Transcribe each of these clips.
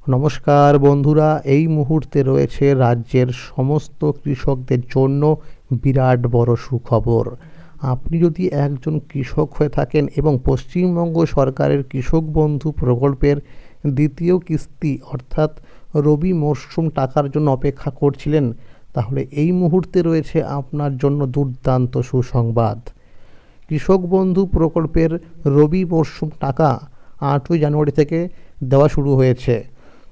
নমস্কার বন্ধুরা, এই মুহূর্তে রয়েছে রাজ্যের সমস্ত কৃষকদের জন্য বিরাট বড় সুখবর। আপনি যদি একজন কৃষক হয়ে থাকেন এবং পশ্চিমবঙ্গ সরকারের কৃষক বন্ধু প্রকল্পের দ্বিতীয় কিস্তি অর্থাৎ রবি মরশুম টাকার জন্য অপেক্ষা করছিলেন, তাহলে এই মুহূর্তে রয়েছে আপনার জন্য দুর্দান্ত সুসংবাদ। কৃষক বন্ধু প্রকল্পের রবি মরশুম টাকা 8ই জানুয়ারি থেকে দেওয়া শুরু হয়েছে।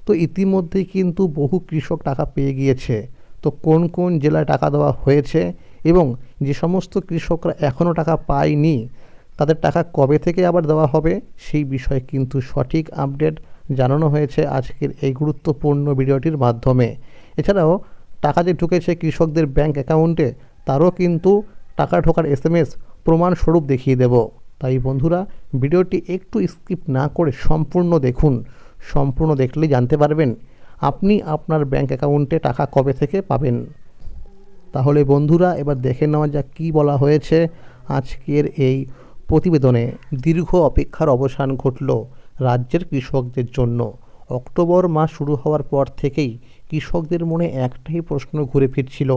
তো ইতিমধ্যেই কিন্তু বহু কৃষক টাকা পেয়ে গিয়েছে। তো কোন কোন জেলায় টাকা দেওয়া হয়েছে এবং যে সমস্ত কৃষকরা এখনও টাকা পায়নি তাদের টাকা কবে থেকে আবার দেওয়া হবে সেই বিষয়ে কিন্তু সঠিক আপডেট জানানো হয়েছে আজকের এই গুরুত্বপূর্ণ ভিডিওটির মাধ্যমে। এছাড়াও টাকা যে ঢুকেছে কৃষকদের ব্যাংক অ্যাকাউন্টে তারও কিন্তু টাকা ঢোকার এসএমএস প্রমাণস্বরূপ দেখিয়ে দেব। তাই বন্ধুরা, ভিডিওটি একটু স্কিপ না করে সম্পূর্ণ দেখুন। সম্পূর্ণ দেখলেই জানতে পারবেন আপনি আপনার ব্যাংক অ্যাকাউন্টে টাকা কবে থেকে পাবেন। তাহলে বন্ধুরা, এবার দেখে নেওয়া যাক কী বলা হয়েছে আজকের এই প্রতিবেদনে। দীর্ঘ অপেক্ষার অবসান ঘটল রাজ্যের কৃষকদের জন্য। অক্টোবর মাস শুরু হওয়ার পর থেকেই কৃষকদের মনে একটাই প্রশ্ন ঘুরে ফিরছিল,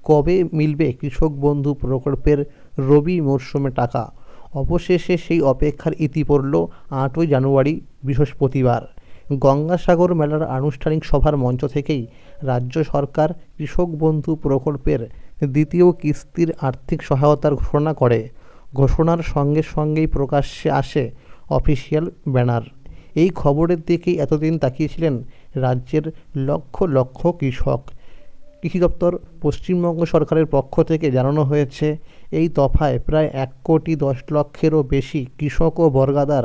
কবে মিলবে কৃষক বন্ধু প্রকল্পের রবি মরশুমে টাকা। অবশেষে সেই অপেক্ষার ইতি পড়ল 8ই জানুয়ারি বৃহস্পতিবার। গঙ্গাসাগর মেলার আনুষ্ঠানিক সভার মঞ্চ থেকেই রাজ্য সরকার কৃষক বন্ধু প্রকল্পের দ্বিতীয় কিস্তির আর্থিক সহায়তার ঘোষণা করে। ঘোষণার সঙ্গে সঙ্গেই প্রকাশ্যে আসে অফিসিয়াল ব্যানার। এই খবরের দিকেই এতদিন তাকিয়েছিলেন রাজ্যের লক্ষ লক্ষ কৃষক। কৃষি দপ্তর পশ্চিমবঙ্গ সরকারের পক্ষ থেকে জানানো হয়েছে, এই দফায় প্রায় 1,10,00,000-এরও বেশি কৃষক ও বর্গাদার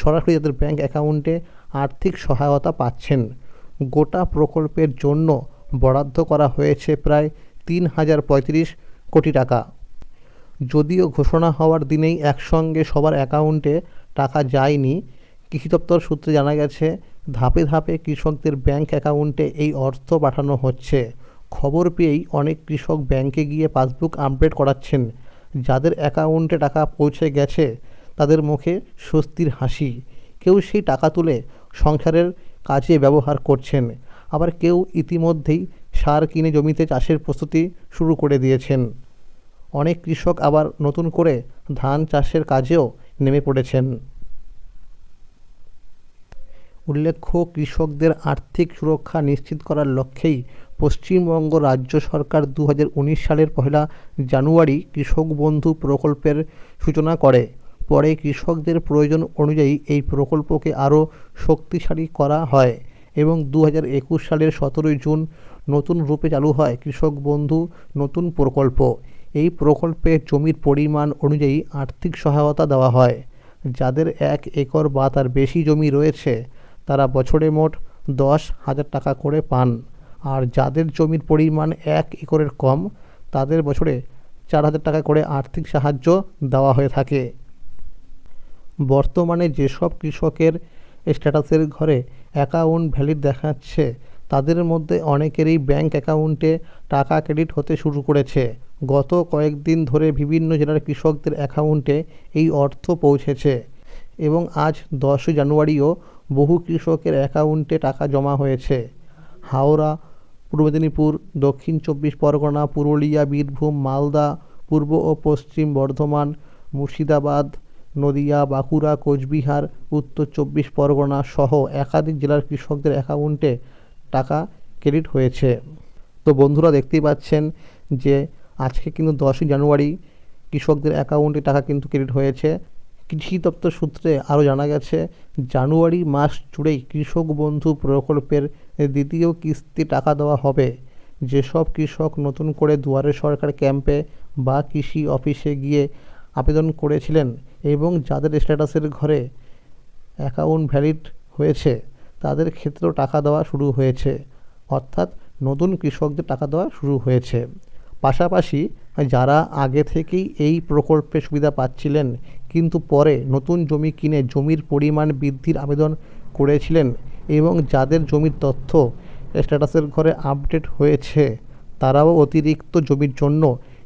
সরাসরি তাদের ব্যাংক অ্যাকাউন্টে আর্থিক সহায়তা পাচ্ছেন। গোটা প্রকল্পের জন্য বরাদ্দ করা হয়েছে প্রায় 3,035 কোটি টাকা। যদিও ঘোষণা হওয়ার দিনেই একসঙ্গে সবার অ্যাকাউন্টে টাকা যায়নি, কৃষি দপ্তর সূত্রে জানা গেছে ধাপে ধাপে কৃষকদের ব্যাংক অ্যাকাউন্টে এই অর্থ পাঠানো হচ্ছে। খবর পেয়েই অনেক কৃষক ব্যাংকে গিয়ে পাসবুক আপডেট করাচ্ছেন। যাদের অ্যাকাউন্টে টাকা পৌঁছে গেছে তাদের মুখে স্বস্তির হাসি। কেউ সেই টাকা তুলে সংসারের কাজে ব্যবহার করছেন, আবার কেউ ইতিমধ্যেই সার কিনে জমিতে চাষের প্রস্তুতি শুরু করে দিয়েছেন। অনেক কৃষক আবার নতুন করে ধান চাষের কাজেও নেমে পড়েছেন। উল্লেখ্য, কৃষকদের আর্থিক সুরক্ষা নিশ্চিত করার লক্ষ্যেই পশ্চিমবঙ্গ রাজ্য সরকার 2019 সালের 1 জানুয়ারি কৃষক বন্ধু প্রকল্পের সূচনা করে। পরে কৃষকদের প্রয়োজন অনুযায়ী এই প্রকল্পকে আরও শক্তিশালী করা হয় এবং 2021 সালের 17 জুন নতুন রূপে চালু হয় কৃষক বন্ধু নতুন প্রকল্প। এই প্রকল্পে জমির পরিমাণ অনুযায়ী আর্থিক সহায়তা দেওয়া হয়। যাদের 1 একর বা তার বেশি জমি রয়েছে তারা বছরে মোট 10,000 টাকা করে পান, আর যাদের জমির পরিমাণ 1 একরের কম তাদের বছরে 4,000 টাকা করে আর্থিক সাহায্য দেওয়া হয়ে থাকে। বর্তমানে যেসব কৃষকের স্ট্যাটাসের ঘরে অ্যাকাউন্ট ভ্যালিড দেখাচ্ছে তাদের মধ্যে অনেকেরই ব্যাংক অ্যাকাউন্টে টাকা ক্রেডিট হতে শুরু করেছে। গত কয়েকদিন ধরে বিভিন্ন জেলার কৃষকদের অ্যাকাউন্টে এই অর্থ পৌঁছেছে এবং আজ 10 জানুয়ারিও বহু কৃষকের অ্যাকাউন্টে টাকা জমা হয়েছে। হাওড়া, পূর্ব মেদিনীপুর, দক্ষিণ 24 পরগনা, পুরুলিয়া, বীরভূম, মালদা, পূর্ব ও পশ্চিম বর্ধমান, মুর্শিদাবাদ, নদিয়া, বাঁকুড়া, কোচবিহার, উত্তর 24 পরগনা সহ একাধিক জেলার কৃষকদের অ্যাকাউন্টে টাকা ক্রেডিট হয়েছে। তো বন্ধুরা, দেখতেই পাচ্ছেন যে আজকে কিন্তু 10 জানুয়ারি কৃষকদের অ্যাকাউন্টে টাকা কিন্তু ক্রেডিট হয়েছে। কৃষি দপ্তর সূত্রে আরও জানা গেছে, জানুয়ারি মাস জুড়েই কৃষক বন্ধু প্রকল্পের দ্বিতীয় কিস্তি টাকা দেওয়া হবে। যেসব কৃষক নতুন করে দুয়ারে সরকার ক্যাম্পে বা কৃষি অফিসে গিয়ে আবেদন করেছিলেন এবং যাদের স্ট্যাটাসের ঘরে অ্যাকাউন্ট ভ্যালিড হয়েছে তাদের ক্ষেত্রেও টাকা দেওয়া শুরু হয়েছে, অর্থাৎ নতুন কৃষকদের টাকা দেওয়া শুরু হয়েছে। পাশাপাশি যারা আগে থেকেই এই প্রকল্পের সুবিধা পাচ্ছিলেন কিন্তু পরে নতুন জমি কিনে জমির পরিমাণ বৃদ্ধির আবেদন করেছিলেন এবং যাদের জমির তথ্য স্ট্যাটাসের ঘরে আপডেট হয়েছে তারাও অতিরিক্ত জমির জন্য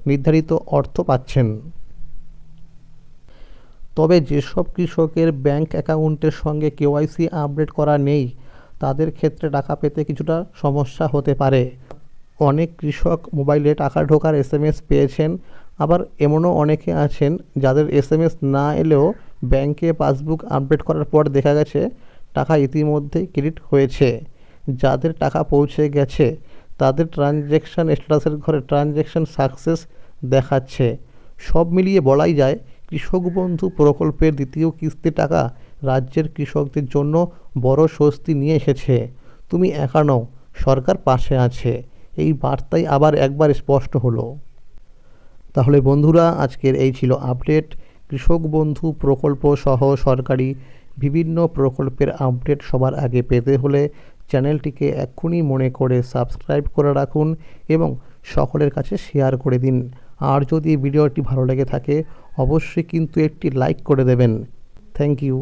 নির্ধারিত অর্থ পাচ্ছেন। তবে যেসব কৃষকের ব্যাংক অ্যাকাউন্টের সঙ্গে কেওয়াইসি আপডেট করা নেই তাদের ক্ষেত্রে টাকা পেতে কিছুটা সমস্যা হতে পারে। অনেক কৃষক মোবাইলে টাকা ঢোকার SMS পেয়েছেন, আবার এমনও অনেকে আছেন যাদের SMS না এলেও ব্যাংকে পাসবুক আপডেট করার পর দেখা গেছে টাকা ইতিমধ্যেই ক্রেডিট হয়েছে। যাদের টাকা পৌঁছে গেছে তাদের ট্রানজ্যাকশান স্ট্যাটাসের ঘরে ট্রানজ্যাকশান সাকসেস দেখাচ্ছে। সব মিলিয়ে বলাই যায় কৃষক বন্ধু প্রকল্পের দ্বিতীয় কিস্তির টাকা রাজ্যের কৃষকদের জন্য বড় স্বস্তি নিয়ে এসেছে। তুমি একা নও, সরকার পাশে আছে, এই বার্তাই আবার একবার স্পষ্ট হলো। তাহলে বন্ধুরা, আজকের এই ছিল আপডেট। কৃষক বন্ধু প্রকল্প সহ সরকারি বিভিন্ন প্রকল্পের আপডেট সবার আগে পেতে হলে চ্যানেলটিকে এক্ষুনি মনে করে সাবস্ক্রাইব করে রাখুন এবং সকলের কাছে শেয়ার করে দিন। আর যদি ভিডিওটি ভালো লেগে থাকে অবশ্যই কিন্তু একটি লাইক করে দেবেন। Thank you.